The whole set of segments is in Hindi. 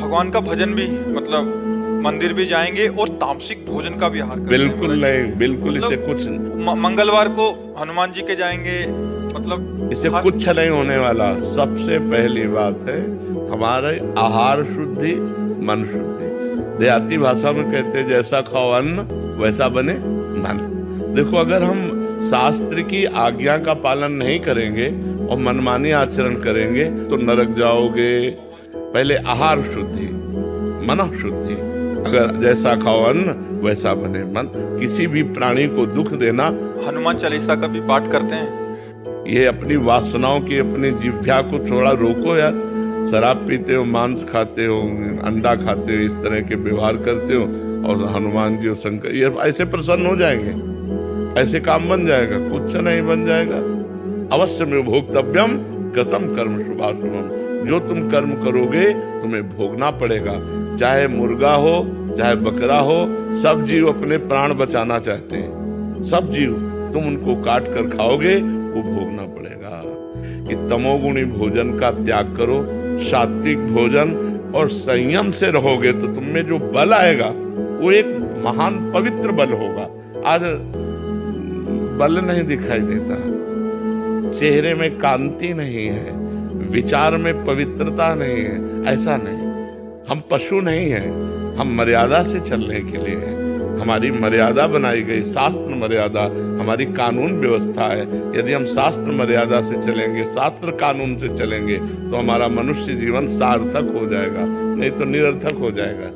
भगवान का भजन भी, मतलब मंदिर भी जाएंगे और तामसिक भोजन का भी आहार करेंगे? बिल्कुल नहीं, बिल्कुल मतलब इसे कुछ मंगलवार को हनुमान जी के जाएंगे, मतलब इसे कुछ नहीं होने वाला। सबसे पहली बात है हमारे आहार शुद्धि, मन शुद्धि। देहाती भाषा में कहते हैं जैसा खाओ अन्न वैसा बने मन। देखो, अगर हम शास्त्र की आज्ञा का पालन नहीं करेंगे और मनमानी आचरण करेंगे तो नरक जाओगे। पहले आहार शुद्धि, मन शुद्धि। अगर जैसा खाओ अन्न वैसा बने मन। किसी भी प्राणी को दुख देना। हनुमान चालीसा का भी पाठ करते हैं? ये अपनी वासनाओं की, अपनी जिह्वा को थोड़ा रोको यार। शराब पीते हो, मांस खाते हो, अंडा खाते हो, इस तरह के व्यवहार करते हो और हनुमान जी और शंकर ये ऐसे प्रसन्न हो जाएंगे, ऐसे काम बन जाएगा? कुछ नहीं बन जाएगा। अवश्य में भोक्तव्यम कृतं कर्म शुभाशुभम। जो तुम कर्म करोगे तुम्हें भोगना पड़ेगा। चाहे मुर्गा हो, चाहे बकरा हो, सब जीव अपने प्राण बचाना चाहते हैं। सब जीव, तुम उनको काट कर खाओगे वो भोगना पड़ेगा। कि तमोगुणी भोजन का त्याग करो, सात्विक भोजन और संयम से रहोगे तो तुम में जो बल आएगा वो एक महान पवित्र बल होगा। आज बल नहीं दिखाई देता, चेहरे में कांति नहीं है, विचार में पवित्रता नहीं है। ऐसा नहीं, हम पशु नहीं हैं, हम मर्यादा से चलने के लिए हैं। हमारी मर्यादा बनाई गई, शास्त्र मर्यादा हमारी कानून व्यवस्था है। यदि हम शास्त्र मर्यादा से चलेंगे, शास्त्र कानून से चलेंगे तो हमारा मनुष्य जीवन सार्थक हो जाएगा, नहीं तो निरर्थक हो जाएगा।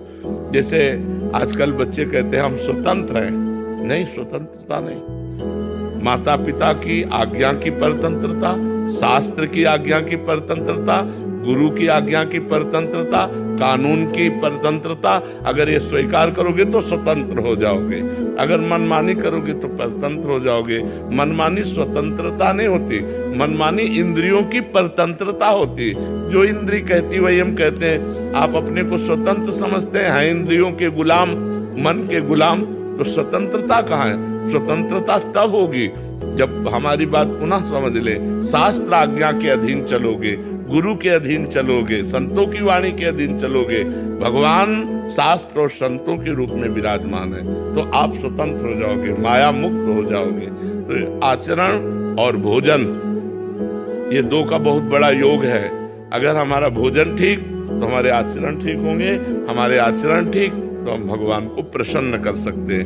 जैसे आजकल बच्चे कहते हैं हम स्वतंत्र हैं। नहीं, स्वतंत्रता नहीं। माता पिता की आज्ञा की परतंत्रता, शास्त्र की आज्ञा की परतंत्रता, गुरु की आज्ञा की परतंत्रता, कानून की परतंत्रता, अगर ये स्वीकार करोगे तो स्वतंत्र हो जाओगे। अगर मनमानी करोगे तो परतंत्र हो जाओगे। मनमानी स्वतंत्रता नहीं होती, मनमानी इंद्रियों की परतंत्रता होती। जो इंद्री कहती वही हम कहते हैं। आप अपने को स्वतंत्र समझते हैं इंद्रियों के गुलाम, मन के गुलाम, तो स्वतंत्रता कहाँ है? स्वतंत्रता तब होगी जब हमारी बात पुनः समझ ले। शास्त्र आज्ञा के अधीन चलोगे, गुरु के अधीन चलोगे, संतों की वाणी के अधीन चलोगे, भगवान शास्त्र और संतों के रूप में विराजमान है, तो आप स्वतंत्र हो जाओगे, माया मुक्त हो जाओगे। तो आचरण और भोजन, ये दो का बहुत बड़ा योग है। अगर हमारा भोजन ठीक तो हमारे आचरण ठीक होंगे, हमारे आचरण ठीक तो हम भगवान को प्रसन्न कर सकते हैं।